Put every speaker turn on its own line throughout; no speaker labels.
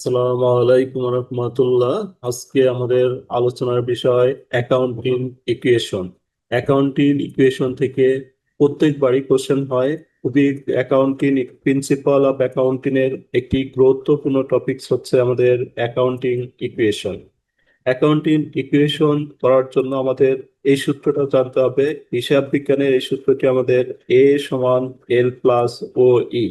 আসসালামু আলাইকুম রহমতুল্লাহ। আজকে আমাদের আলোচনার বিষয় অ্যাকাউন্টিং ইকুয়েশন। অ্যাকাউন্টিং ইকুয়েশন থেকে প্রত্যেকবারই কোশ্চেন হয়। খুবই অ্যাকাউন্টিং প্রিন্সিপাল অফ অ্যাকাউন্টিং এর একটি গুরুত্বপূর্ণ টপিকস হচ্ছে আমাদের অ্যাকাউন্টিং ইকুয়েশন। অ্যাকাউন্টিং ইকুয়েশন করার জন্য আমাদের এই সূত্রটা জানতে হবে। হিসাব বিজ্ঞানের এই সূত্রটি আমাদের এ সমান এল প্লাস ও ই।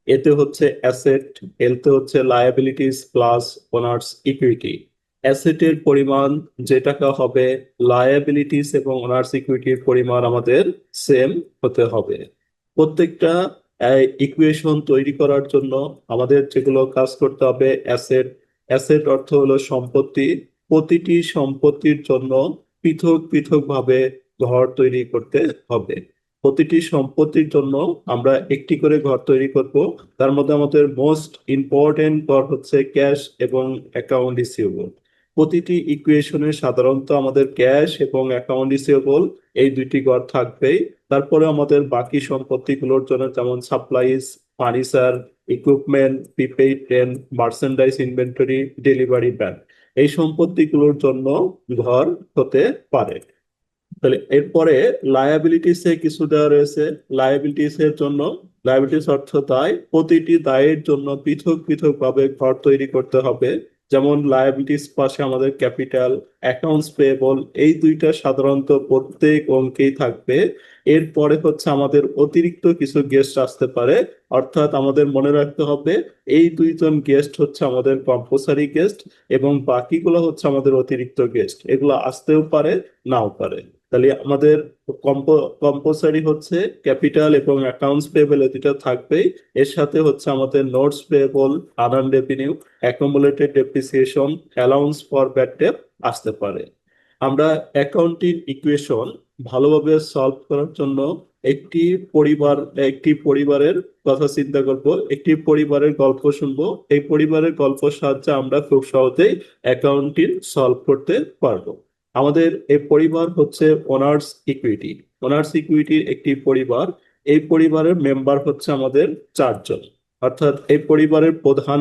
এতে হচ্ছে অ্যাসেট, এলতে হচ্ছে লায়াবিলিটিস প্লাস ওনার্স ইকুইটি। অ্যাসেটের পরিমাণ যে টাকা হবে, লায়াবিলিটিস এবং ওনার্স ইকুইটির পরিমাণ আমাদের সেম হতে হবে। প্রত্যেকটা ইকুয়েশন তৈরি করার জন্য আমাদের যেগুলো কাজ করতে হবে, অ্যাসেট, অ্যাসেট অর্থ হলো সম্পত্তি। প্রতিটি সম্পত্তির জন্য পৃথক পৃথক ভাবে ঘর তৈরি করতে হবে। প্রতিটি সম্পত্তির জন্য আমরা একটি করে ঘর তৈরি করব। তার মধ্যে আমাদের মোস্ট ইম্পর্টেন্ট ঘর হচ্ছে ক্যাশ এবং অ্যাকাউন্ট রিসিভেবল। প্রতিটি ইকুয়েশনে সাধারণত আমাদের ক্যাশ এবং অ্যাকাউন্ট রিসিভেবল এই দুইটি ঘর থাকবেই। তারপরে আমাদের বাকি সম্পত্তিগুলোর জন্য যেমন supplies, furniture, equipment, prepaid rent, merchandise inventory, delivery van, এই সম্পত্তিগুলোর জন্য ঘর হতে পারে। তাহলে এরপরে লায়াবিলিটিস এ কিছু দেওয়া রয়েছে। লায়াবিলিটিস এর জন্য, লায়াবিলিটিস অর্থ দায়, প্রতিটি দায়ের জন্য পৃথক পৃথক ভাবে ঘর তৈরি করতে হবে। যেমন লায়াবিলিটিস পাশে আমাদের ক্যাপিটাল, অ্যাকাউন্টস পেয়েবল, এই দুইটা সাধারণত প্রত্যেক অঙ্কেই থাকবে। এরপরে হচ্ছে আমাদের অতিরিক্ত কিছু গেস্ট আসতে পারে, অর্থাৎ আমাদের মনে রাখতে হবে এই দুইজন গেস্ট হচ্ছে আমাদের কম্পালসারি গেস্ট এবং বাকিগুলো হচ্ছে আমাদের অতিরিক্ত গেস্ট। এগুলো আসতেও পারে, নাও পারে। তাহলে আমাদের কম্পালসারি হচ্ছে ক্যাপিটাল এবং অ্যাকাউন্টস পেয়েবল, দুটো থাকবেই। এর সাথে হচ্ছে আমাদের notes payable, unearned revenue, accumulated depreciation, allowance for bad date আসতে পারে। আমরা অ্যাকাউন্টিং ইকুয়েশন ভালোভাবে সলভ করার জন্য একটি পরিবার, একটি পরিবারের কথা চিন্তা করব, একটি পরিবারের গল্প শুনবো। এই পরিবারের গল্পের সাহায্যে আমরা খুব সহজেই অ্যাকাউন্টিং সলভ করতে পারবো। আমাদের এই পরিবার হচ্ছে ওনার্স ইকুইটি। ওনার্স ইকুইটির একটি পরিবার। এই পরিবারের মেম্বার হচ্ছে আমাদের চারজন। অর্থাৎ এই পরিবারের প্রধান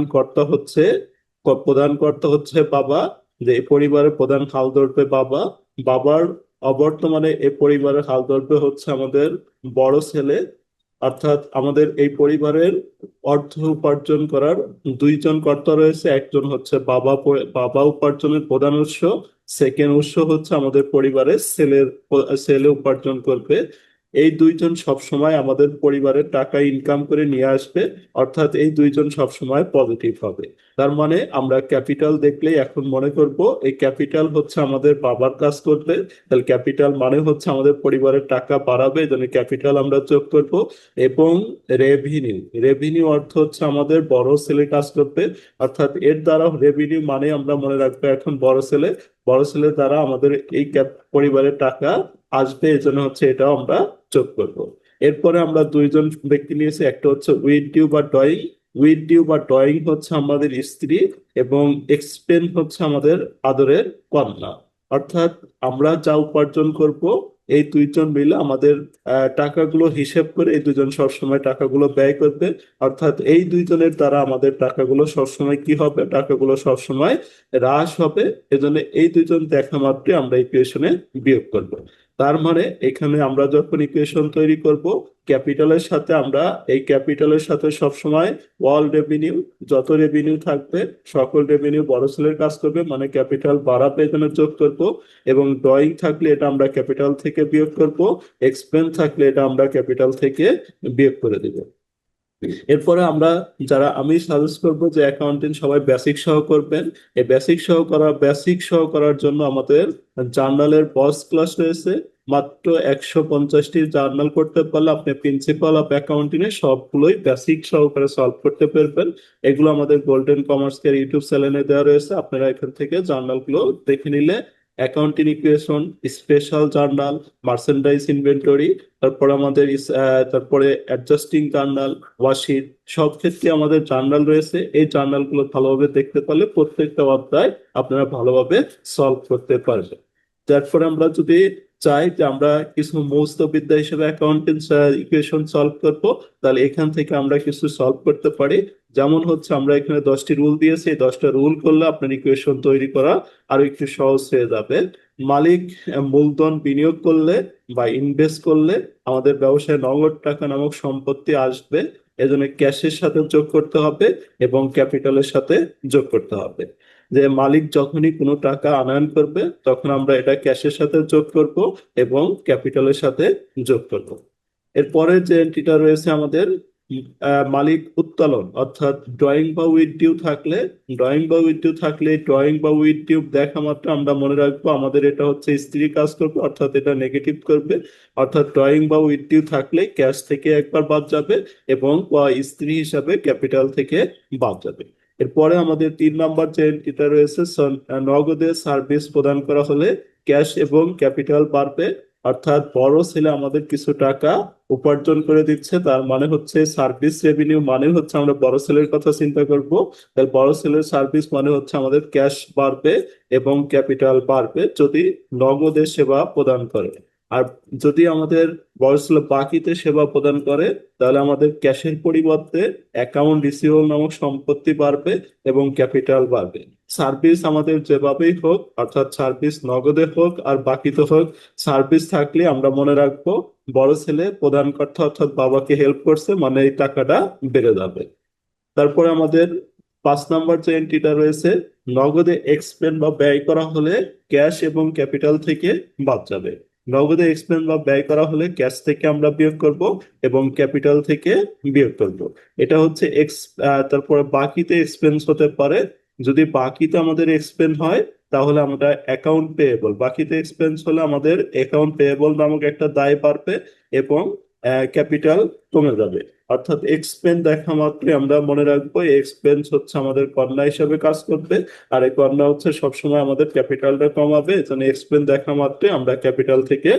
কর্তা হচ্ছে বাবা, যে এই পরিবারের প্রধান হাল ধরবে বাবা। বাবার অবর্তমানে এই পরিবারের হাল ধরবে হচ্ছে আমাদের বড় ছেলে। অর্থাৎ আমাদের এই পরিবারের অর্থ উপার্জন করার দুইজন কর্তা রয়েছে। একজন হচ্ছে বাবা উপার্জনের প্রধান উৎস। সেকেন্ড উৎস হচ্ছে আমাদের পরিবারের ছেলে উপার্জন করবে। এই দুইজন সবসময় আমাদের পরিবারের টাকা ইনকাম করে নিয়ে আসবে। অর্থাৎ এই দুইজন সবসময় পজিটিভ হবে। তার মানে আমরা ক্যাপিটাল দেখলেই এখন মনে করব এই ক্যাপিটাল হচ্ছে আমাদের বাবার কাজ করবে। তাহলে ক্যাপিটাল মানে হচ্ছে আমাদের পরিবারের টাকা বাড়াবে, এই জন্য ক্যাপিটাল আমরা যোগ করব। এবং রেভিনিউ, রেভিনিউ অর্থ হচ্ছে আমাদের বড় ছেলে কাজ করবে। অর্থাৎ এর দ্বারা রেভিনিউ মানে আমরা মনে রাখবো এখন বড় ছেলে, বড় ছেলের দ্বারা আমাদের এই পরিবারের টাকা আসবে, এই জন্য হচ্ছে এটাও আমরা যোগ করব। এরপরে আমরা দুইজন ব্যক্তি নিয়েছি, একটা হচ্ছে উইথ ডিউ বা ড্রয়িং। উইথ ডিউ বা ড্রয়িং হচ্ছে আমাদের স্ত্রী এবং এক্সপেন্স হচ্ছে আমাদের আদরের কন্যা। অর্থাৎ আমরা যা উপার্জন করব এই দুইজন মিলে আমাদের টাকাগুলো হিসেব করে এই দুজন সবসময় টাকাগুলো ব্যয় করবে। অর্থাৎ এই দুইজনের দ্বারা আমাদের টাকাগুলো সবসময় কি হবে, টাকাগুলো সবসময় হ্রাস হবে। এজন্য এই দুইজন দেখা মাত্রই আমরা ইকুয়েশনে বিয়োগ করব। তার মানে এখানে আমরা যখন ইকুয়েশন তৈরি করব, ক্যাপিটালের সাথে আমরা এই ক্যাপিটালের সাথে সবসময় অল রেভিনিউ, যত রেভিনিউ থাকবে সকল রেভিনিউ বড় ছেলের কাজ করবে, মানে ক্যাপিটাল বাড়াবে এখানে যোগ করব। এবং ড্রয়িং থাকলে এটা আমরা ক্যাপিটাল থেকে বিয়োগ করব। এক্সপেন্স থাকলে এটা আমরা ক্যাপিটাল থেকে বিয়োগ করে দিব। এরপরে আমরা, আমি সাজেস্ট করবো যে অ্যাকাউন্টিং সবাই বেসিক সহ করবেন। এই বেসিক সহ করার জন্য আমাদের জার্নালের বস ক্লাস রয়েছে। মাত্র 150টি জার্নাল করতে পারলে আপনি প্রিন্সিপাল অফ অ্যাকাউন্টিং এর সবগুলোই বেসিক সহকারে সলভ করতে পারবেন। এগুলো আমাদের গোল্ডেন কমার্স কেয়ার ইউটিউব চ্যানেলে দেওয়া রয়েছে, আপনারা এখান থেকে জার্নালগুলো দেখে নিলে accounting equation, special journal, merchandise inventory, তারপরে অ্যাডজাস্টিং জার্নাল, ওয়ার্কশিট, সব ক্ষেত্রে আমাদের জার্নাল রয়েছে। এই জার্নালগুলো ভালোভাবে দেখতে পারলে প্রত্যেকটা অধ্যায় আপনারা ভালোভাবে সলভ করতে পারবেন। তারপরে আমরা যদি চাই যে আমরা কিছু মৌলিক বিদ্যা হিসেবে অ্যাকাউন্টিং ইকুয়েশন সলভ করব, তাহলে এখান থেকে আমরা কিছু সলভ করতে পারি। যেমন হচ্ছে আমরা এখানে 10টি রুল দিয়েছি, এই 10টা রুল করলে আপনার ইকুয়েশন তৈরি করা আরো একটু সহজ হয়ে যাবে। মালিক মূলধন বিনিয়োগ করলে বা ইনভেস্ট করলে আমাদের ব্যবসায় নগদ টাকা নামক সম্পত্তি আসবে, এজন্য ক্যাশের সাথে যোগ করতে হবে এবং ক্যাপিটালের সাথে যোগ করতে হবে। যে মালিক যখনই কোনো টাকা আনয়ন করবে তখন আমরা এটা ক্যাশের সাথে যোগ করব এবং ক্যাপিটালের সাথে যোগ করব। এরপরে যে এন্ট্রিটা রয়েছে আমাদের মালিক উত্তোলন, অর্থাৎ ড্রয়িং বা উইথ ডিউ দেখা মাত্র আমরা মনে রাখবো আমাদের এটা হচ্ছে স্ত্রী কাজ করবে, অর্থাৎ এটা নেগেটিভ করবে। অর্থাৎ ড্রয়িং বা উইথ ডিউ থাকলে ক্যাশ থেকে একবার বাদ যাবে এবং স্ত্রী হিসাবে ক্যাপিটাল থেকে বাদ যাবে। এরপরে আমাদের 3 নাম্বার যে এন্ট্রিটা রয়েছে, নগদে সার্ভিস প্রদান করা হলে ক্যাশ এবং ক্যাপিটাল বাড়বে। অর্থাৎ বড় ছেলে আমাদের কিছু টাকা উপার্জন করে দিচ্ছে, তার মানে হচ্ছে সার্ভিস রেভিনিউ মানে হচ্ছে আমরা বড় ছেলের কথা চিন্তা করব। তাহলে বড় ছেলের সার্ভিস মানে হচ্ছে আমাদের ক্যাশ বাড়বে এবং ক্যাপিটাল বাড়বে যদি নগদে সেবা প্রদান করে। আর যদি আমাদের বড় ছেলে বাকিতে সেবা প্রদান করে তাহলে আমাদের ক্যাশের পরিবর্তে অ্যাকাউন্ট রিসিভেবল নামক সম্পত্তি বাড়বে এবং ক্যাপিটাল বাড়বে। সার্ভিস আমাদের যেভাবেই হোক, অর্থাৎ সার্ভিস নগদে হোক আর বাকিতে হোক, সার্ভিস থাকলে আমরা মনে রাখবো বড় ছেলে প্রদানকর্তা অর্থাৎ বাবাকে হেল্প করছে, মানে এই টাকাটা বেড়ে যাবে। তারপরে আমাদের 5 নাম্বার যে এন্ট্রিটা রয়েছে, নগদে এক্সপেন্ড বা ব্যয় করা হলে ক্যাশ এবং ক্যাপিটাল থেকে বাদ যাবে। নগদে এক্সপেন্ড বা ব্যয় করা হলে ক্যাশ থেকে আমরা বিয়োগ করব এবং ক্যাপিটাল থেকে বিয়োগ করব। এটা হচ্ছে তারপরে বাকিতে এক্সপেন্স হতে পারে। যদি বাকিতে আমাদের এক্সপেন্স হয় তাহলে আমরা অ্যাকাউন্ট পেয়েবল, বাকিতে এক্সপেন্স হলে আমাদের অ্যাকাউন্ট পেয়েবল নামক একটা দায় বাড়বে এবং ক্যাপিটাল কমে যাবে। অর্থাৎ এক্সপেন্স দেখা মাত্রই আমরা মনে রাখবো এই এক্সপেন্স হচ্ছে আমাদের কর্ণা হিসাবে কাজ করবে, আর এই কর্ণা হচ্ছে সবসময় আমাদের ক্যাপিটালটা কমাবে, এজন্য এক্সপেন্স দেখা মাত্রই আমরা ক্যাপিটাল থেকে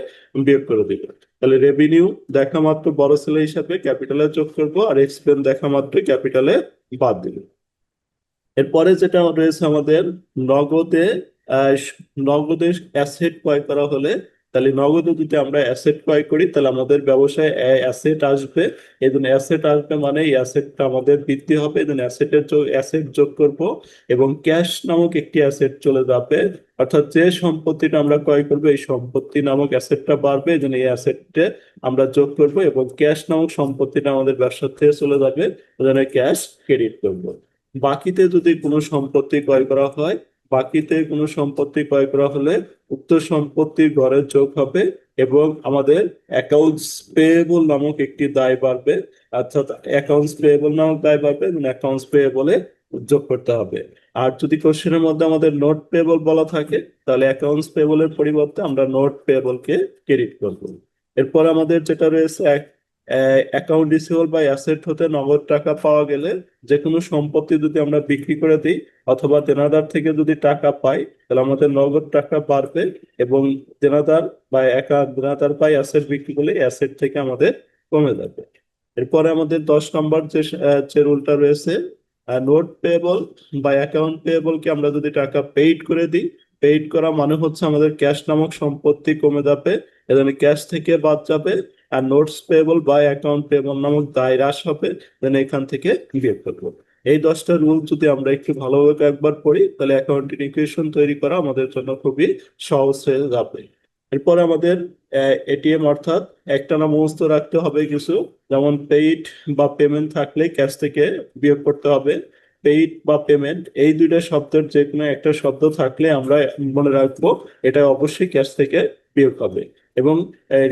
বিয়োগ করে দিব। তাহলে রেভিনিউ দেখা মাত্র বড় ছেলে হিসাবে ক্যাপিটালে যোগ করব আর এক্সপেন্স দেখা মাত্রই ক্যাপিটালে বাদ দিব। এরপরে যেটা রয়েছে আমাদের নগদে আহ, নগদে অ্যাসেট ক্রয় করা হলে, তাহলে নগদে যদি আমরা অ্যাসেট ক্রয় করি তাহলে আমাদের ব্যবসায় অ্যাসেট আসবে। এই জন্য অ্যাসেট আসবে মানে এই অ্যাসেটটা আমাদের বৃদ্ধি হবে, এই জন্য অ্যাসেট যোগ করব এবং ক্যাশ নামক একটি অ্যাসেট চলে যাবে। অর্থাৎ যে সম্পত্তিটা আমরা ক্রয় করবো এই সম্পত্তি নামক অ্যাসেটটা বাড়বে, এই জন্য এই অ্যাসেটে আমরা যোগ করব এবং ক্যাশ নামক সম্পত্তিটা আমাদের ব্যবসা থেকে চলে যাবে, এই জন্য ক্যাশ ক্রেডিট করবো। বাকিতে যদি কোনো সম্পত্তি ক্রয় করা হয়, বাকিতে কোনো সম্পত্তি ক্রয় করা হলে উক্ত সম্পত্তি গড়ে যোগ হবে এবং আমাদের অ্যাকাউন্টস পেয়েবল নামক একটি দায় বাড়বে। অর্থাৎ অ্যাকাউন্টস পেয়েবল নামক দায় বাড়বে এবং অ্যাকাউন্টস পেয়েবলে যোগ করতে হবে। আর যদি কোশ্চেনের মধ্যে আমাদের নোট পেয়েবল বলা থাকে তাহলে অ্যাকাউন্টস পেয়েবলের পরিবর্তে আমরা নোট পেয়েবলকে ক্রেডিট করব। এরপর আমাদের যেটা রয়েছে অ্যাকাউন্ট রিসিভেবল বা অ্যাসেট হতে নগদ টাকা পাওয়া গেলে যে কোনো সম্পত্তি যদি আমরা বিক্রি করে দিই অথবা দেনাদার থেকে যদি টাকা পাই তাহলে আমাদের নগদ টাকা বাড়বে এবং দেনাদার বা দেনাদার পাই অ্যাসেট বিক্রি করলে অ্যাসেট থেকে আমাদের কমে যাবে। এরপরে আমাদের 10 নম্বর যে রুলটা রয়েছে, নোট পেয়েবল বা অ্যাকাউন্ট পেয়েবলকে আমরা যদি টাকা পেইড করে দিই, পেইড করা মানে হচ্ছে আমাদের ক্যাশ নামক সম্পত্তি কমে যাবে, এজন্য ক্যাশ থেকে বাদ যাবে। আর নোটস পেয়েবল বা অ্যাকাউন্ট পেয়েবল নামক দায় হ্রাস হবে, দেন এখান থেকে বিয়োগ করবো। এই 10টা রুল যদি আমরা একটু ভালোভাবে একবার পড়ি তাহলে অ্যাকাউন্টিং ইকুয়েশন তৈরি করা আমাদের জন্য খুবই সহজ হয়ে যাবে। এরপর আমাদের এটিএম, অর্থাৎ একটানা মুখস্থ রাখতে হবে কিছু, যেমন পেইড বা পেমেন্ট থাকলে ক্যাশ থেকে বিয়োগ করতে হবে। পেইড বা পেমেন্ট এই দুইটা শব্দের যে কোনো একটা শব্দ থাকলে আমরা মনে রাখবো এটা অবশ্যই ক্যাশ থেকে বিয়োগ হবে এবং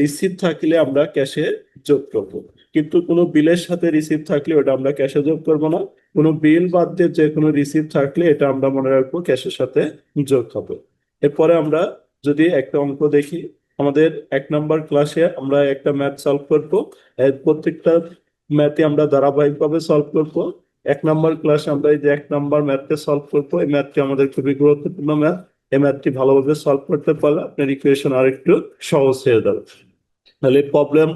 রিসিভ থাকলে আমরা ক্যাশে যোগ করব। কিন্তু কোনো বিলের সাথে রিসিভ থাকলে ওটা আমরা ক্যাশে যোগ করব না। কোনো বিল বাদ দিয়ে যে কোনো রিসিভ থাকলে এটা আমরা মনে রাখবো ক্যাশের সাথে যোগ হবে। এরপরে আমরা যদি একটা অঙ্ক দেখি, আমাদের 1 নম্বর ক্লাসে আমরা একটা ম্যাথ সলভ করব। প্রত্যেকটা ম্যাথে আমরা ধারাবাহিকভাবে সলভ করব। 1 নম্বর ক্লাসে আমরা এই যে 1 নম্বর ম্যাথকে সলভ করবো, এই ম্যাথটি আমাদের খুবই গুরুত্বপূর্ণ ম্যাথ। এই ম্যাথটি ভালোভাবে সলভ করতে পারলে আপনার ইকুয়েশন আর একটু সহজ হয়ে যাবে। তাহলে প্রবলেম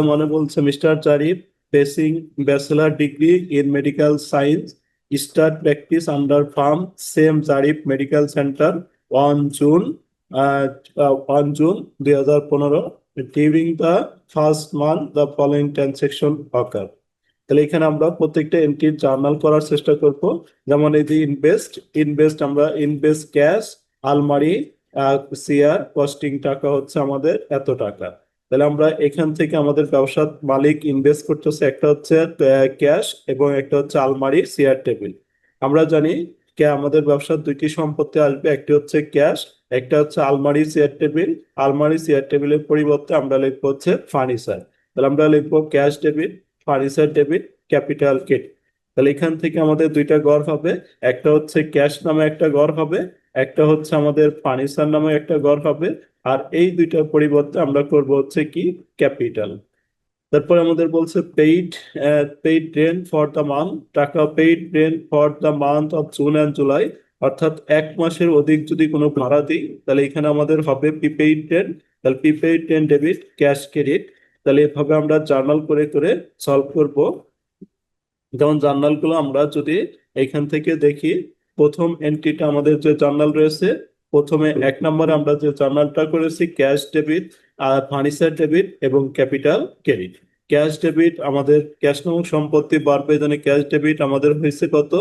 ওয়ানে বলছে mister Zarif facing bachelor degree in medical science start practice under firm same Zarif medical center on June 2015 during the first month the following transaction occur. তাহলে এখানে আমরা প্রত্যেকটা এন্ট্রির জার্নাল করার চেষ্টা করব। যেমন এই যে ইনভেস্ট, আমরা ইনভেস্ট ক্যাশ, আলমারি, শেয়ার, কস্টিং টাকা হচ্ছে আমাদের এত টাকা। তাহলে আমরা এখান থেকে আমাদের ব্যবসার মালিক ইনভেস্ট করতেছে, একটা হচ্ছে ক্যাশ এবং একটা হচ্ছে আলমারি শেয়ার টেবিল। আমরা জানি আমাদের ব্যবসার দুইটি সম্পত্তি আসবে, একটি হচ্ছে ক্যাশ, একটা হচ্ছে আলমারি চেয়ার টেবিল। আলমারি চেয়ার টেবিলের পরিবর্তে আমরা লিখবো হচ্ছে ফার্নিচার। তাহলে আমরা লিখবো cash debit, furniture debit, capital credit. তাহলে এখান থেকে আমাদের দুইটা ঘর হবে, একটা হচ্ছে ক্যাশ নামে একটা ঘর হবে, একটা হচ্ছে আমাদের ফার্নিচার নামে একটা ঘর হবে। আর এই দুইটার পরিবর্তে আমরা করব হচ্ছে কি ক্যাপিটাল। তারপর আমাদের বলছে paid rent for the month, টাকা paid rent for the month of June and July. অর্থাৎ এক মাসের অধিক যদি কোনো ভাড়া দিই তাহলে এখানে আমাদের হবে প্রিপেইড রেন্ট। তাহলে prepaid rent debit, cash credit. তাহলে এভাবে আমরা জার্নাল করে করে সলভ করব। যেমন জার্নাল গুলো আমরা যদি এখান থেকে দেখি, প্রথম এন্ট্রিটা আমাদের যে জার্নাল রয়েছে, প্রথমে 1 নম্বরে আমরা যে জার্নালটা করেছি ক্যাশ ডেবিট, আর ফার্নিচার ডেবিট এবং ক্যাপিটাল ক্রেডিট। ক্যাশ ডেবিট আমাদের ক্যাশ নামক সম্পত্তি বাড়বে, এখানে ক্যাশ ডেবিট আমাদের হয়েছে কত,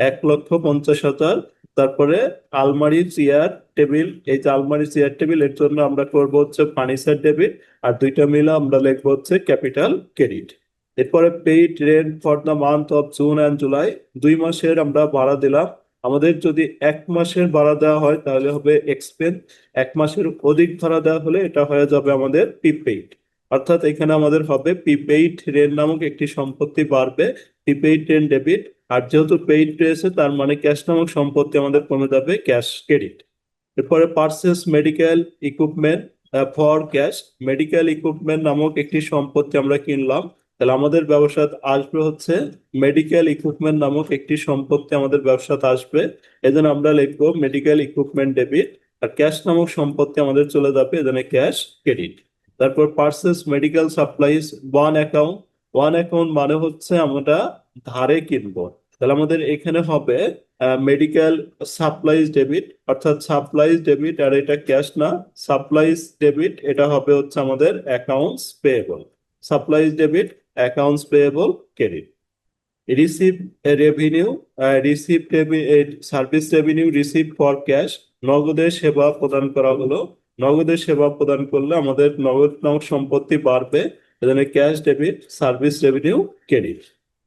1,50,000। তারপরে আলমারি চেয়ার টেবিল, এই যে আলমারি চেয়ার টেবিল এর জন্য আমরা করব হচ্ছে ফার্নিচার ডেবিট, আর দুইটা মিলে আমরা লিখবো হচ্ছে ক্যাপিটাল ক্রেডিট। এরপরে paid rent for the month of June and July, 2 মাসের আমরা ভাড়া দিলাম। আমাদের যদি 1 মাসের ভাড়া দেওয়া হয় তাহলে হবে এক্সপেন্স, 1 মাসের অধিক ভাড়া দেওয়া হলে এটা হয়ে যাবে আমাদের প্রিপেইড। অর্থাৎ এখানে আমাদের হবে প্রিপেইড রেন্ট নামক একটি সম্পত্তি বাড়বে, প্রিপেইড রেন্ট ডেবিট। আর যেহেতু পেইড রয়েছে তার মানে ক্যাশ নামক সম্পত্তি আমাদের কমে যাবে, ক্যাশ ক্রেডিট। এরপরে purchase medical equipment for cash, medical equipment নামক একটি সম্পত্তি আমরা কিনলাম। তাহলে আমাদের ব্যবসাতে আসবে হচ্ছে মেডিকেল ইকুইপমেন্ট নামক একটি সম্পত্তি আমাদের ব্যবসাতে আসবে। এজন্য আমরা লিখবো মেডিকেল ইকুইপমেন্ট ডেবিট। আর ক্যাশ নামক সম্পত্তি আমাদের চলে যাবে, এজন্য ক্যাশ ক্রেডিট। তারপর purchase medical supplies one account, one account মানে হচ্ছে আমরা ধারে কিনবো। তাহলে আমাদের এখানে হবে মেডিকেল সাপ্লাইজ ডেবিট, অর্থাৎ সাপ্লাইজ ডেবিট, আর এটা ক্যাশ না, সাপ্লাইজ ডেবিট এটা হবে হচ্ছে আমাদের accounts payable. Supplies debit, accounts payable credit. Receive revenue, receive service revenue receive for cash, নগদের সেবা প্রদান করা হলো। নগদের সেবা প্রদান করলে আমাদের নগদ নামক সম্পত্তি বাড়বে, এখানে cash debit, service revenue credit.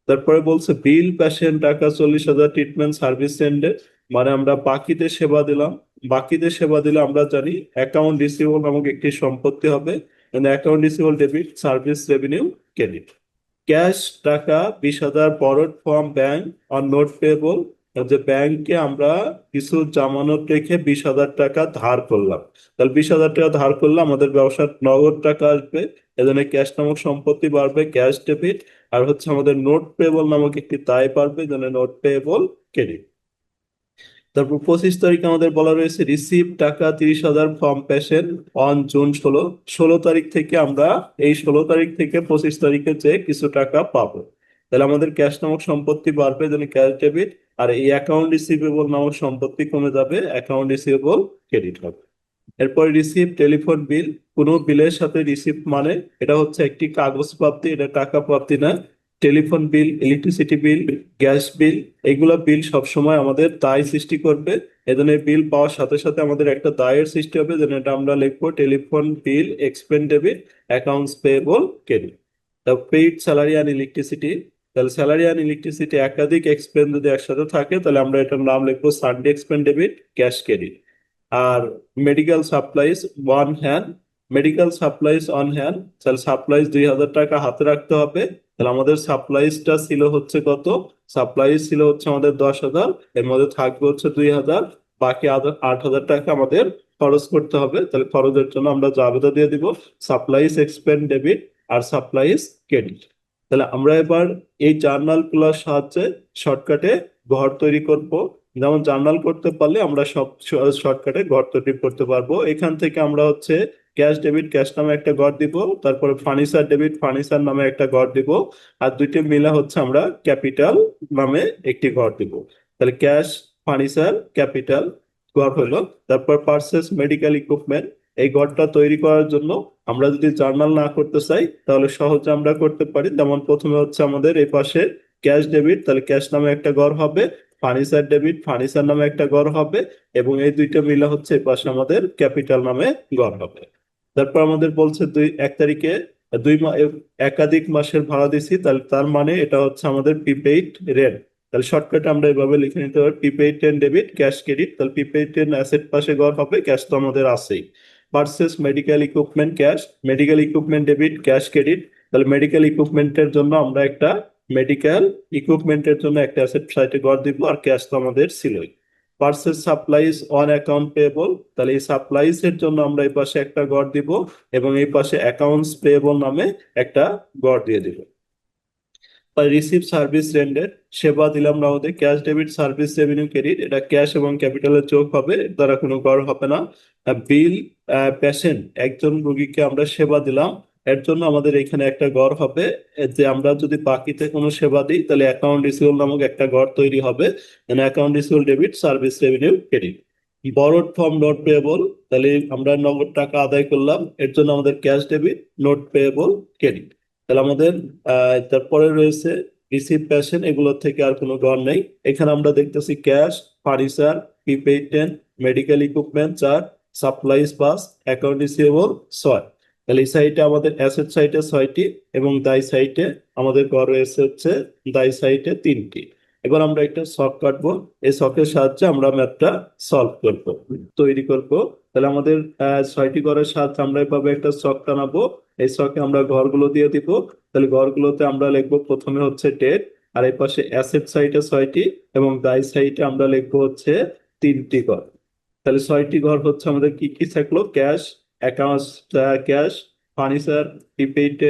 তারপরে বলছে বিল পেশেন্ট টাকা 40,000 ট্রিটমেন্ট সার্ভিস রেন্ডের, মানে আমরা বাকিতে সেবা দিলাম। বাকিতে সেবা দিলে আমরা জানি অ্যাকাউন্ট রিসিভেবল নামক একটি সম্পত্তি হবে, account receivable debit, service revenue credit. Cash টাকা 20,000 borrowed from bank on note payable, যে ব্যাংকে আমরা কিছু জামানত রেখে 20,000 টাকা ধার করলাম। তাহলে 20,000 টাকা ধার করলে আমাদের ব্যবসার নগদ টাকা আসবে, এজন্য ক্যাশ নামক সম্পত্তি বাড়বে, ক্যাশ ডেবিট। আর হচ্ছে আমাদের নোট পেয়েবল নামক একটি দায় বাড়বে, এজন্য নোট পেয়েবল ক্রেডিট। তারপর 25 তারিখে আমাদের বলা রয়েছে রিসিভ টাকা 30,000 ফ্রম পেশেন্ট অন জুন 16। 16 তারিখ থেকে আমরা এই 16 তারিখ থেকে 25 তারিখে যে কিছু টাকা পাবো। তাহলে আমাদের ক্যাশ নামক সম্পত্তি বাড়বে, যেন ক্যাশ ডেবিট। আর এই অ্যাকাউন্ট রিসিভেবল নামক সম্পত্তি কমে যাবে, অ্যাকাউন্ট রিসিভেবল ক্রেডিট হবে। এরপর রিসিভ টেলিফোন বিল, কোনো বিলের সাথে রিসিভ মানে এটা হচ্ছে একটি কাগজ প্রাপ্তি, এটা টাকা প্রাপ্তি না। Telephone bill, electricity bill, gas bill, এগুলা বিল সবসময় আমাদের দায় সৃষ্টি করবে। এজন্য বিল পাওয়ার সাথে সাথে আমাদের একটা দায়ের সৃষ্টি হবে, যেন এটা আমরা লিখবো telephone bill expense debit, accounts payable credit. Paid salary and electricity, তাহলে স্যালারি অ্যান্ড ইলেকট্রিসিটি একাধিক এক্সপেন্স যদি একসাথে থাকে তাহলে আমরা এটার নাম লিখবো sundry expense debit, cash credit. আর medical supplies on hand, medical supplies on hand, তাহলে সাপ্লাইজ 2,000 টাকা হাতে রাখতে হবে। তাহলে আমাদের সাপ্লাইজটা ছিল হচ্ছে কত, সাপ্লাইজ ছিল হচ্ছে আমাদের 10,000, এর মধ্যে থাকবে হচ্ছে 2,000, বাকি 8,000 টাকা আমাদের খরচ করতে হবে। তাহলে খরচের জন্য আমরা জাবেদা দিয়ে দিব সাপ্লাইজ এক্সপেন্স ডেবিট আর সাপ্লাইজ ক্রেডিট। তাহলে আমরা এবার এই জার্নাল গুলোর সাহায্যে শর্টকাটে ঘর তৈরি করব। যেমন জার্নাল করতে পারলে আমরা সব শর্টকাটে ঘর তৈরি করতে পারবো। এখান থেকে আমরা হচ্ছে ক্যাশ ডেবিট, ক্যাশ নামে একটা ঘর দিব, তারপরে ফার্নিচার ডেবিট, ফার্নিচার নামে একটা ঘর দিব। আর দুইটা মিলা হচ্ছে আমরা ক্যাপিটাল নামে একটি ঘর দিব। তাহলে ক্যাশ, ফার্নিচার, ক্যাপিটাল ঘর হলো। তারপর পারচেস মেডিকেল ইকুইপমেন্ট, এই গড়টা তৈরি করার জন্য আমরা যদি জার্নাল না করতে চাই তাহলে সহজে আমরা করতে পারি। যেমন প্রথমে হচ্ছে আমাদের এই পাশে ক্যাশ ডেবিট, তাহলে ক্যাশ নামে একটা গড় হবে, ফার্নিচার ডেবিট ফার্নিচার নামে একটা গড় হবে, এবং এই দুইটা মিলে হচ্ছে এই পাশে আমাদের ক্যাপিটাল নামে গড় হবে। তারপর আমাদের বলছে 1 তারিখে দুই মা একাধিক মাসের ভাড়া দিছি, তাহলে তার মানে এটা হচ্ছে আমাদের প্রিপেইড রেন্ট। তাহলে শর্টকাটে আমরা এভাবে লিখে নিতে পারি prepaid rent debit cash credit. তাহলে প্রিপেইড রেন্ট অ্যাসেট পাশে গড় হবে, ক্যাশ তো আমাদের আছেই। Purchase medical equipment cash, medical equipment debit cash credit. তাহলে মেডিকেল ইকুইপমেন্টের জন্য আমরা একটা মেডিকেল ইকুইপমেন্টের জন্য একটা অ্যাসেট সাইটে গড় দিব, আর ক্যাশ তো আমাদের ছিলই। Purchase supplies on account payable, তাহলে এই সাপ্লাইজ এর জন্য আমরা এই পাশে একটা গড় দিব, এবং এই পাশে অ্যাকাউন্টস পেয়েবল নামে একটা গড় দিয়ে দিব। রিসিভ সার্ভিস রেন্ডেড, সেবা দিলাম নগদে, cash debit service revenue credit, এটা ক্যাশ এবং ক্যাপিটালের যোগ হবে, এর দ্বারা কোনো কর হবে না। বিল পেশেন্ট, একজন রোগীকে আমরা সেবা দিলাম, এর জন্য আমাদের এখানে একটা গড় হবে। যে আমরা যদি বাকিতে কোনো সেবা দিই তাহলে অ্যাকাউন্ট রিসিভেবল নামক একটা গড় তৈরি হবে, account receivable debit service revenue credit. Borrowed from note payable, তাহলে আমরা নগদ টাকা আদায় করলাম, এর জন্য আমাদের cash debit note payable credit. তাহলে আমাদের তারপরে রয়েছে রিসিভ প্যাশন, এগুলোর থেকে আর কোনো গড় নেই। এখানে আমরা দেখতেছি cash, furniture, prepaid ten, medical equipment 4, supplies 5, account receivable 6। তাহলে এই সাইটে আমাদের অ্যাসেট সাইটে 6টি, এবং দায় সাইটে আমাদের গড় রয়েছে হচ্ছে দায় সাইটে 3টি। এবার আমরা একটা শক কাটবো, এই শকের সাহায্যে আমরা ম্যাথটা সলভ করব, তৈরি করব। তাহলে আমাদের 6টি ঘরের সাহায্যে আমরা এভাবে একটা শক টানাবো। এই ছকে আমরা ঘরগুলো দিয়ে দিব। তাহলে ঘরগুলোতে আমরা লিখবো প্রথমে হচ্ছে ডেট, আর এই পাশে অ্যাসেট সাইডে 6টি, এবং দায় সাইডে আমরা লিখবো হচ্ছে 3টি ঘর। তাহলে 6টি ঘর হচ্ছে আমাদের কি কি থাকলো, cash, accounts, cash, furniture, prepaid,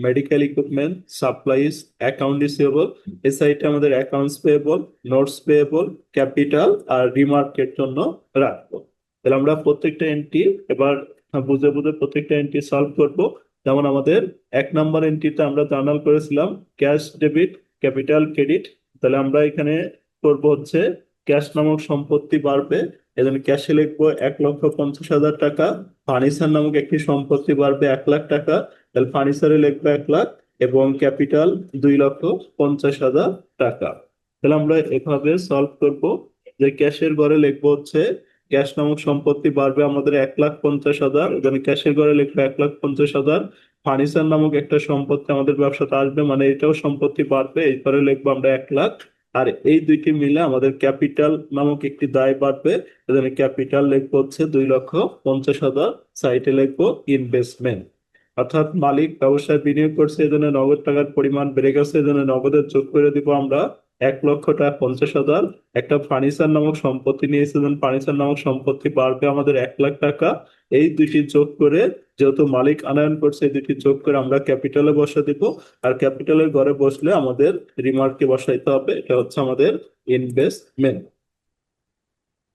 medical equipment, supplies, account receivable. এই সাইডে আমাদের accounts payable, notes payable, capital আর রিমার্কের জন্য রাখবো। তাহলে আমরা প্রত্যেকটা এন্ট্রি এবার বুঝে বুঝে প্রত্যেকটা এন্ট্রি সলভ করব। যেমন আমাদের 1 নম্বর এন্ট্রিতে আমরা জার্নাল করেছিলাম ক্যাশ ডেবিট ক্যাপিটাল ক্রেডিট। তাহলে আমরা এখানে করব হচ্ছে ক্যাশ নামক সম্পত্তি বাড়বে, এজন্য ক্যাশে লিখবো 1,50,000 টাকা। ফার্নিচার নামক একটি সম্পত্তি বাড়বে 1,00,000 টাকা, তাহলে ফার্নিচারে লিখবো 1,00,000, এবং ক্যাপিটাল 2,50,000 টাকা। তাহলে আমরা এভাবে সলভ করব, যে ক্যাশের ঘরে লিখবো হচ্ছে ক্যাশ নামক সম্পত্তি বাড়বে আমাদের 1,50,000, এখানে ক্যাশের ঘরে লিখবো 1,50,000। ফার্নিচার নামক একটা সম্পত্তি আমাদের ব্যবসাতে আসবে, মানে এটাও সম্পত্তি বাড়বে, এই ঘরে লিখবো আমরা 1,00,000। আর এই দুইটি মিলে আমাদের ক্যাপিটাল নামক একটি দায় বাড়বে, এখানে ক্যাপিটাল লিখবো হচ্ছে 2,50,000। সাইটে লিখবো ইনভেস্টমেন্ট, অর্থাৎ মালিক ব্যবসায় বিনিয়োগ করছে, এই জন্য নগদ টাকার পরিমাণ বেড়ে গেছে, এই জন্য নগদের যোগ করে দিব আমরা 1,50,000। একটা ফার্নিচার নামক সম্পত্তি নিয়েছে, ফার্নিচার নামক সম্পত্তি বাড়বে আমাদের 1,00,000 টাকা। এই দুইটি যোগ করে, যেহেতু মালিক আনয়ন করছে, এই দুইটি যোগ করে আমরা ক্যাপিটালে বসা দিব, আর ক্যাপিটালের ঘরে বসলে আমাদের রিমার্কে বসাইতে হবে, এটা হচ্ছে আমাদের ইনভেস্টমেন্ট।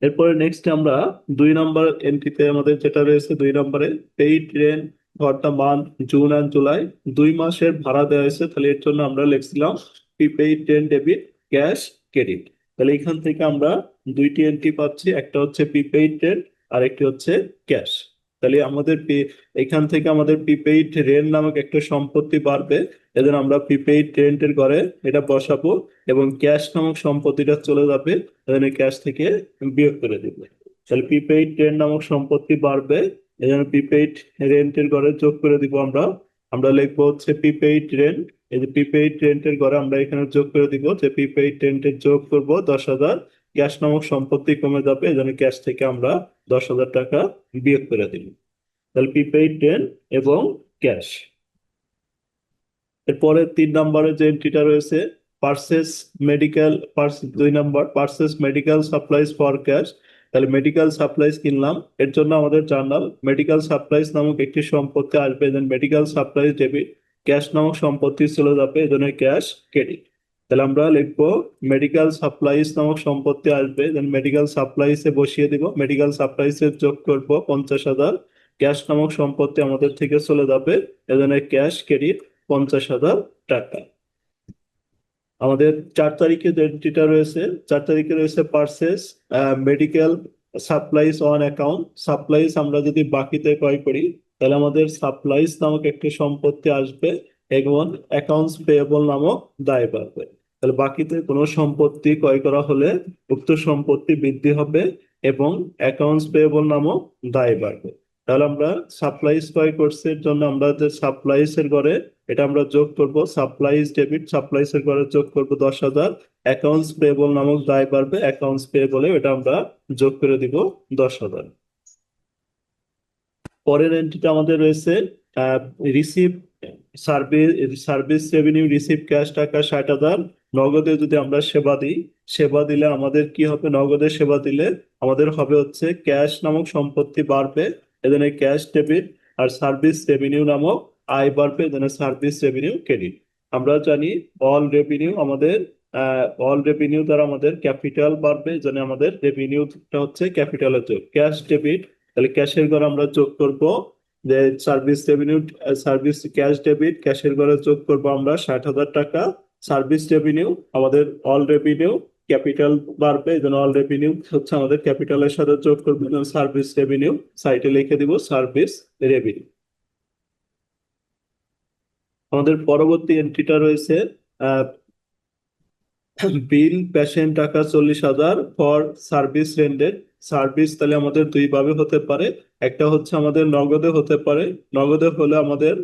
এরপরে নেক্সট আমরা 2 নম্বর এন্ট্রিতে আমাদের যেটা রয়েছে 2 নম্বরে paid rent for the month June and July, 2 মাসের ভাড়া দেওয়া হয়েছে, তাহলে এর জন্য আমরা লিখছিলাম prepaid rent debit cash credit. তাহলে এখান থেকে আমরা দুইটি এন্ট্রি পাচ্ছি, একটা হচ্ছে প্রিপেইড রেন্ট আর একটি হচ্ছে ক্যাশ। তাহলে আমাদের এখান থেকে আমাদের প্রিপেইড রেন্ট নামক একটা সম্পত্তি বাড়বে, এজন্য আমরা প্রিপেইড রেন্টের ঘরে এটা বসাবো, এবং ক্যাশ নামক সম্পত্তিটা চলে যাবে, এজন্য ক্যাশ থেকে বিয়োগ করে দিব। তাহলে প্রিপেইড রেন্ট নামক সম্পত্তি বাড়বে, এজন্য প্রিপেইড রেন্টের ঘরে যোগ করে দিব আমরা। আমরা লিখবো হচ্ছে প্রিপেইড রেন্ট, এই যে প্রিপেইড রেন্টের ঘরে আমরা এখানে যোগ করে দিব, যে প্রিপেইড রেন্টের যোগ করব 10,000। ক্যাশ নামক সম্পত্তি কমে যাবে, এজন্য ক্যাশ থেকে আমরা 10,000 টাকা বিয়োগ করে দিব। তাহলে প্রিপেইড রেন্ট এবং ক্যাশ। এরপরে 3 নম্বরে যে এন্ট্রিটা রয়েছে purchase medical, 2 number purchase medical supplies for cash. তাহলে মেডিকেল সাপ্লাইজ কিনলাম, এর জন্য আমাদের জার্নাল মেডিকেল সাপ্লাইজ নামক একটি সম্পত্তি আসবে, দেন মেডিকেল সাপ্লাইজ ডেবিট, ক্যাশ নামক সম্পত্তি চলে যাবে, এজন্য ক্যাশ ক্রেডিট। তাহলে আমরা লিখবো মেডিকেল সাপ্লাইজ নামক সম্পত্তি আসবে, দেন মেডিকেল সাপ্লাইজে বসিয়ে দিব, মেডিকেল সাপ্লাইজে যোগ করব 50,000। ক্যাশ নামক সম্পত্তি আমাদের থেকে চলে যাবে, এজন্য ক্যাশ ক্রেডিট 50,000 টাকা। আমাদের 4 তারিখে যে এন্ট্রিটা রয়েছে, 4 তারিখে রয়েছে purchase medical supplies on account, supplies আমরা যদি বাকিতে ক্রয় করি তাহলে আমাদের সাপ্লাইজ নামক একটি সম্পত্তি আসবে এবং অ্যাকাউন্টস পেয়েবল নামক দায় বাড়বে। তাহলে বাকিতে কোনো সম্পত্তি ক্রয় করা হলে উক্ত সম্পত্তি বৃদ্ধি হবে এবং অ্যাকাউন্টস পেয়েবল নামক দায় বাড়বে। তাহলে আমরা সাপ্লাইজ ক্রয় করছি এর জন্য আমরা যে সাপ্লাইজ এর ঘরে এটা আমরা যোগ করব, সাপ্লাইজ ডেবিট সাপ্লাইজ এর ঘরে যোগ করব 10,000, অ্যাকাউন্টস পেয়েবল নামক দায় বাড়বে, অ্যাকাউন্টস পেয়েবলে এটা আমরা যোগ করে দিব 10,000। পরের এন্ট্রিটা আমাদের রয়েছে receive service, service revenue receive cash টাকা 60,000। নগদে যদি আমরা সেবা দিই, সেবা দিলে আমাদের কি হবে, নগদে সেবা দিলে আমাদের হবে হচ্ছে ক্যাশ নামক সম্পত্তি বাড়বে, এখানে ক্যাশ ডেবিট, আর সার্ভিস রেভিনিউ নামক আয় বাড়বে, এখানে সার্ভিস রেভিনিউ ক্রেডিট। আমরা জানি অল রেভিনিউ আমাদের অল রেভিনিউ দ্বারা আমাদের ক্যাপিটাল বাড়বে, যেন আমাদের রেভিনিউটা হচ্ছে ক্যাপিটালের যোগ। ক্যাশ ডেবিট, তাহলে ক্যাশের ঘরে আমরা যোগ করব যে service revenue, service cash debit ক্যাশের ঘরে যোগ করব আমরা 60,000 টাকা। সার্ভিস রেভিনিউ আমাদের অল রেভিনিউ ক্যাপিটাল বাড়বে, এই জন্য অল রেভিনিউ হচ্ছে আমাদের ক্যাপিটালের সাথে যোগ করবো, সার্ভিস রেভিনিউ সাইটে লিখে দিব সার্ভিস রেভিনিউ। আমাদের পরবর্তী এন্ট্রিটা রয়েছে বিল পেশেন্ট টাকা 40,000 ফর সার্ভিস রেন্ডেড। সার্ভিস তাহলে আমাদের দুই ভাবে হতে পারে, একটা হচ্ছে আমাদের নগদে হতে পারে, নগদে হলে আমাদের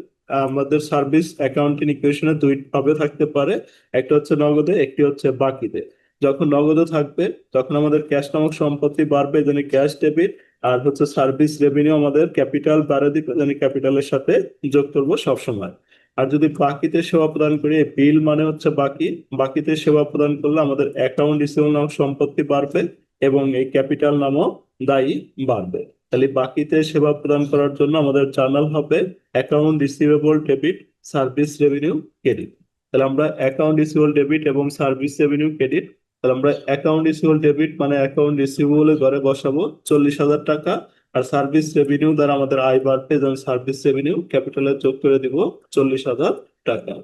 আমাদের সার্ভিস অ্যাকাউন্টিং ইকুয়েশনে দুই ভাবে থাকতে পারে, একটা হচ্ছে নগদে, একটি হচ্ছে বাকিতে। যখন নগদে থাকবে তখন আমাদের ক্যাশ নামক সম্পত্তি বাড়বে, যেন ক্যাশ ডেবিট, আর হচ্ছে সার্ভিস রেভিনিউ আমাদের ক্যাপিটাল বাড়ে দিবে, যেন ক্যাপিটালের সাথে যোগ করবো সবসময়। আর যদি বাকিতে সেবা প্রদান করি, বিল মানে হচ্ছে বাকি, বাকিতে সেবা প্রদান করলে আমাদের অ্যাকাউন্ট রিসিভেবল নামক সম্পত্তি বাড়বে এবং এই ক্যাপিটাল নামক দায়ী বাড়বে। তাহলে বাকিতে সেবা প্রদান করার জন্য আমাদের জার্নাল হবে account receivable debit service revenue credit. তাহলে আমরা অ্যাকাউন্ট রিসিভেবল ডেবিট এবং সার্ভিস রেভিনিউ ক্রেডিট, তাহলে আমরা অ্যাকাউন্ট রিসিভেবল ডেবিট মানে অ্যাকাউন্ট রিসিভেবল ঘরে বসাবো 40,000 টাকা, আর সার্ভিস রেভিনিউ দ্বারা আমাদের আয় বাড়বে, যেমন সার্ভিস রেভিনিউ ক্যাপিটালে যোগ করে দিব 40,000 টাকা।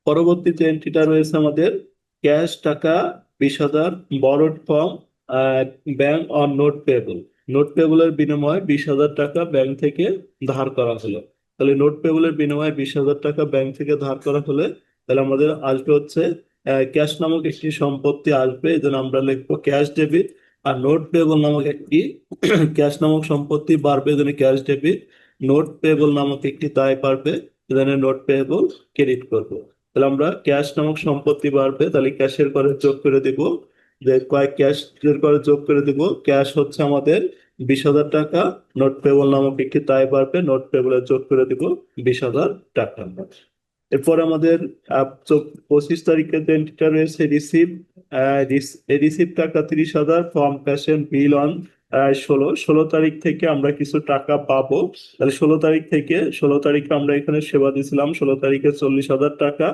পরবর্তী যে এন্ট্রিটা রয়েছে আমাদের ক্যাশ টাকা 20,000 borrowed from bank on note payable. Note পেয়েবলের বিনিময়ে 20,000 টাকা ব্যাংক থেকে ধার করা হলো। তাহলে নোট পেয়েবলের বিনিময়ে 20,000 টাকা ব্যাংক থেকে ধার করা হলে তাহলে আমাদের আসবে হচ্ছে ক্যাশ নামক একটি সম্পত্তি আসবে, এই জন্য আমরা লিখবো ক্যাশ ডেবিট, আর নোট পেয়েবল নামক একটি ক্যাশ নামক সম্পত্তি বাড়বে, এই জন্য ক্যাশ ডেবিট, নোট পেয়েবল নামক একটি দায় বাড়বে, এখানে নোট পেয়েবল ক্রেডিট করবো। তাহলে আমরা ক্যাশ নামক সম্পত্তি বাড়বে, তাহলে ক্যাশের ঘরে যোগ করে দিব, যে কয়েক ক্যাশ এর ঘরে যোগ করে দিব, ক্যাশ হচ্ছে আমাদের 20,000 টাকা, নোট পেবল নামক একটি দায় বাড়বে, নোট পেবলে যোগ করে দিব 20,000 টাকা। এরপর আমাদের 25 তারিখের যে এন্ট্রিটা রয়েছে রিসিভ, রিসিভ টাকা 30,000 ফ্রম পেশেন্ট বিল অন 16 তারিখ থেকে আমরা কিছু টাকা পাবো। তাহলে 16 তারিখ থেকে, 16 তারিখে আমরা এখানে সেবা দিয়েছিলাম, 16 তারিখে 40,000 টাকা,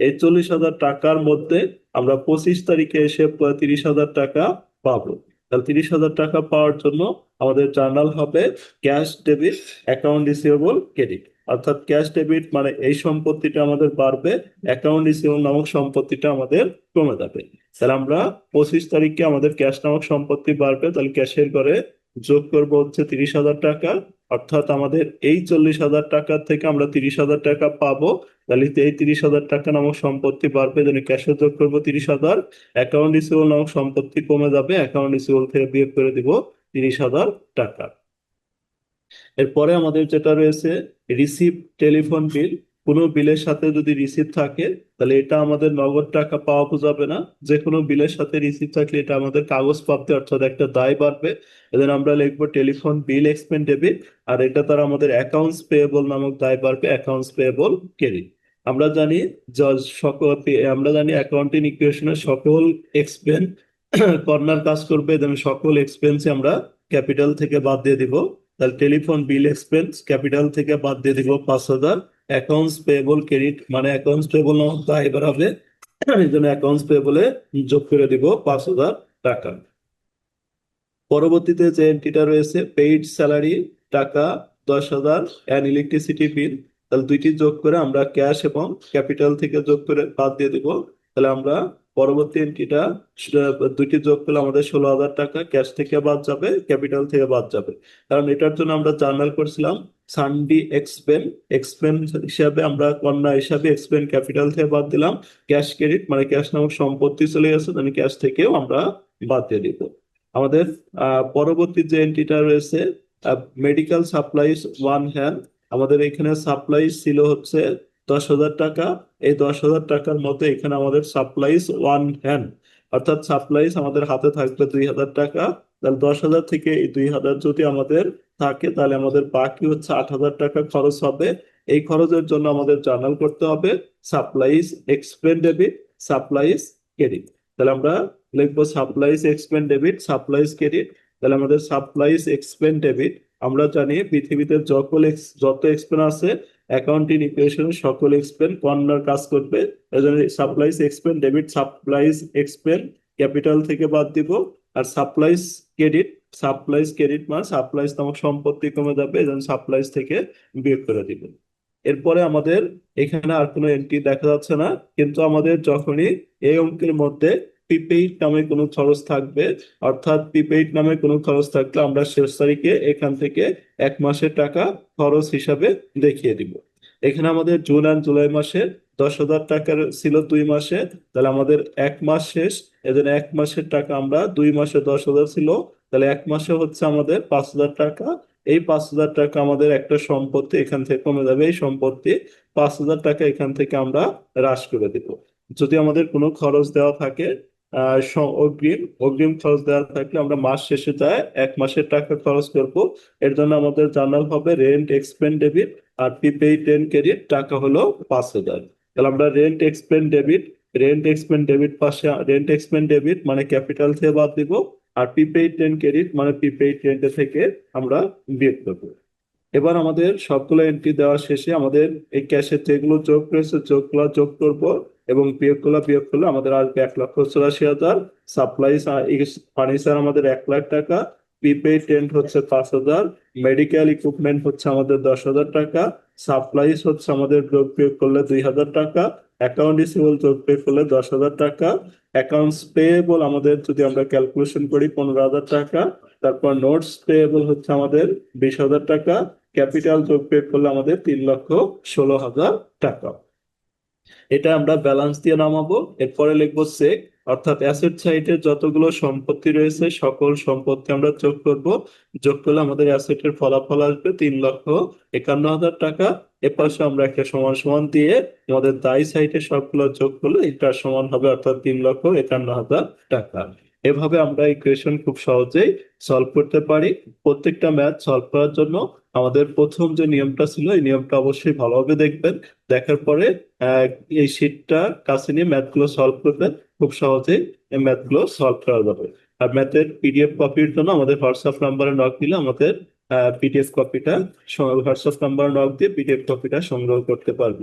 এই 40,000 টাকার মধ্যে আমরা 25 তারিখে এসে 30,000 টাকা পাবো। তাহলে 30,000 টাকা পাওয়ার জন্য আমাদের জার্নাল হবে cash debit account receivable credit, অর্থাৎ ক্যাশ ডেবিট মানে এই সম্পত্তিটা আমাদের বাড়বে, অ্যাকাউন্ট রিসিভেবল নামক সম্পত্তিটা আমাদের কমে যাবে। তাহলে আমরা 25 তারিখে আমাদের ক্যাশ নামক সম্পত্তি বাড়বে, তাহলে ক্যাশের ঘরে যোগ করব হচ্ছে 30,000 টাকা, অর্থাৎ আমাদের এই 40,000 টাকা থেকে আমরা 30,000 টাকা পাবো। তাহলে এই 30,000 টাকা নামক সম্পত্তি বাড়বে, যেন ক্যাশে যোগ করবো 30,000, অ্যাকাউন্ট রিসিভেবল নামক সম্পত্তি কমে যাবে, অ্যাকাউন্ট রিসিভেবল থেকে বিয়োগ করে দিব 30,000 টাকা। এরপরে আমাদের যেটা রয়েছে রিসিভ টেলিফোন বিল, কোনো বিলের সাথে যদি রিসিভ থাকে তাহলে এটা আমাদের নগদ টাকা পাওয়া যাবে না, যে কোনো বিলের সাথে রিসিভ থাকলে এটা আমাদের কাগজ প্রাপ্তি অর্থাৎ একটা দায় বাড়বে, এদের আমরা লিখবো টেলিফোন বিল এক্সপেন্স ডেবিট, আর এটা তারা আমাদের অ্যাকাউন্টস পেয়েবল নামক দায় বাড়বে, অ্যাকাউন্টস পেয়েবল ক্রেডিট। আমরা জানি সকল, আমরা জানি অ্যাকাউন্টিং ইকুয়েশনের সকল এক্সপেন্স কর্নার কাজ করবে, এবং সকল এক্সপেন্স আমরা ক্যাপিটাল থেকে বাদ দিয়ে দিব। তাহলে টেলিফোন বিল এক্সপেন্স ক্যাপিটাল থেকে বাদ দিয়ে দিব 5,000, অ্যাকাউন্টস পেয়েবল ক্রেডিট মানে অ্যাকাউন্টস পেয়েবল দায় বাড়াবে, এই জন্য অ্যাকাউন্টস পেয়েবলে যোগ করে দিব 5,000 টাকা। পরবর্তীতে যে এন্ট্রিটা রয়েছে পেইড স্যালারি টাকা 10,000 অ্যান্ড ইলেকট্রিসিটি বিল, তাহলে দুইটি যোগ করে আমরা ক্যাশ এবং ক্যাপিটাল থেকে যোগ করে বাদ দিয়ে দিব। তাহলে আমরা পরবর্তী এন্ট্রিটা দুইটি যোগ করলে আমাদের 16,000 টাকা ক্যাশ থেকে বাদ যাবে, ক্যাপিটাল থেকে বাদ যাবে। কারণ এটার জন্য আমরা জার্নাল করছিলাম সানডি এক্সপেন, এক্সপেন হিসাবে আমরা কন্যা হিসাবে এক্সপেন ক্যাপিটাল থেকে বাদ দিলাম, ক্যাশ ক্রেডিট মানে ক্যাশ নামক সম্পত্তি চলে গেছে, মানে ক্যাশ থেকেও আমরা বাদ দিয়ে দিব। আমাদের পরবর্তী যে এন্ট্রিটা রয়েছে মেডিকেল সাপ্লাইজ ওয়ান হ্যান্ড, আমাদের এখানে সাপ্লাইজ ছিল হচ্ছে 10,000 টাকা। এই 10,000 টাকার মধ্যে এখানে আমাদের সাপ্লাইজ ওয়ান হ্যান্ড, অর্থাৎ সাপ্লাইজ আমাদের হাতে থাকবে 2,000 টাকা। তাহলে 10,000 থেকে এই 2,000 যদি আমাদের থাকে, তাহলে আমাদের বাকি হচ্ছে 8,000 টাকা খরচ হবে। এই খরচের জন্য আমাদের জার্নাল করতে হবে সাপ্লাইজ এক্সপেন ডেবিট, সাপ্লাইজ ক্রেডিট। তাহলে আমরা লিখবো সাপ্লাইজ এক্সপেন ডেবিট, সাপ্লাইজ ক্রেডিট। তাহলে আমাদের সাপ্লাইজ এক্সপেন ডেবিট, আমরা জানি পৃথিবীতে যত এক্সপেন আছে অ্যাকাউন্টিং ইকুয়েশনে সকল এক্সপেন কর্নার কাজ করবে। এই জন্য সাপ্লাইজ এক্সপেন ডেবিট, সাপ্লাইজ এক্সপেন ক্যাপিটাল থেকে বাদ দিব। আর সাপ্লাইজ ক্রেডিট, সাপ্লাইজ ক্রেডিট মানে সাপ্লাইজ নামক সম্পত্তি কমে যাবে, এই জন্য সাপ্লাইজ থেকে বিয়োগ করে দিব। এরপরে আমাদের এখানে আর কোনো এন্ট্রি দেখা যাচ্ছে না, কিন্তু আমাদের যখনই এই অঙ্কের মধ্যে প্রিপেইড নামে কোনো খরচ থাকবে, অর্থাৎ প্রিপেইড নামে কোনো খরচ থাকলে আমরা শেষ তারিখে এখান থেকে 1 মাসের টাকা খরচ হিসাবে দেখিয়ে দিব। এখানে আমাদের জুন আর জুলাই মাসে 10,000 টাকার ছিল 2 মাসে, তাহলে আমাদের 1 মাস শেষ, এদের 1 মাসের টাকা আমরা 2 মাসে 10,000 ছিল, তাহলে 1 মাসে হচ্ছে আমাদের 5,000 টাকা। এই 5,000 টাকা আমাদের একটা সম্পত্তি এখান থেকে কমে যাবে, এই সম্পত্তি 5,000 টাকা এখান থেকে আমরা হ্রাস করে দিব। যদি আমাদের কোনো খরচ দেওয়া থাকে অগ্রিম অগ্রিম খরচ দেওয়া থাকলে আমরা মাস শেষে যায় 1 মাসের টাকা খরচ করব। এর জন্য আমাদের জানাল হবে রেন্ট এক্সপেন ডেবিট, আর প্রিপেইড রেন্ট ক্রেডিট টাকা হলো 5,000। তাহলে আমরা রেন্ট এক্সপেন ডেবিট পাশে রেন্ট এক্সপেন ডেবিট মানে ক্যাপিটাল থেকে বাদ দিব, আর প্রিপেইড রেন্ট ক্রেডিট মানে প্রিপেইড রেন্ট থেকে আমরা বিয়োগ করবো। এবার আমাদের সবগুলো এন্ট্রি দেওয়া শেষে আমাদের এই ক্যাশের যেগুলো যোগ রয়েছে যোগগুলো যোগ করব, এবং বিয়োগগুলো বিয়োগ করলে আমাদের আসবে 1,84,000। সাপ্লাইজ ফার্নিচার আমাদের 1,00,000 টাকা, প্রিপেইড রেন্ট হচ্ছে 5,000, মেডিকেল ইকুইপমেন্ট হচ্ছে আমাদের 10,000 টাকা, সাপ্লাইজ হচ্ছে আমাদের যোগ বিয়োগ করলে 2,000 টাকা, অ্যাকাউন্ট রিসিভেবল যোগ বিয়োগ করলে 10,000 টাকা, অ্যাকাউন্টস পেয়েবল আমাদের যদি আমরা ক্যালকুলেশন করি 15,000 টাকা, তারপর নোটস পেয়েবল হচ্ছে আমাদের 20,000 টাকা, ক্যাপিটাল যোগ বিয়োগ করলে আমাদের 3,16,000 টাকা। এটা আমরা ব্যালেন্স দিয়ে নামাবো। এরপরে লিখবো চেক, অর্থাৎ অ্যাসেট সাইডে যতগুলো সম্পত্তি রয়েছে সকল সম্পত্তি আমরা যোগ করব। যোগ করলে আমাদের অ্যাসেটের ফলাফল আসবে 3,51,000 টাকা। এপাশে আমরা একটা সমান সমান দিয়ে আমাদের দায় সাইডে সবগুলো যোগ করলে এটা সমান হবে, অর্থাৎ 3,51,000 টাকা। এভাবে আমরা ইকুয়েশন খুব সহজেই সলভ করতে পারি। প্রত্যেকটা ম্যাথ সলভ করার জন্য আমাদের প্রথম যে নিয়মটা ছিল এই নিয়মটা অবশ্যই ভালোভাবে দেখবেন। দেখার পরে আহ, এই শীটটা কাছে নিয়ে ম্যাথগুলো সলভ করবেন, খুব সহজেই এই ম্যাথগুলো সলভ করা যাবে। আর ম্যাথের পিডিএফ কপির জন্য আমাদের হোয়াটসঅ্যাপ নাম্বারে নক দিলে আমাদের পিডিএফ কপিটা হোয়াটসঅ্যাপ নাম্বারে নক দিয়ে পিডিএফ কপিটা সংগ্রহ করতে পারবেন।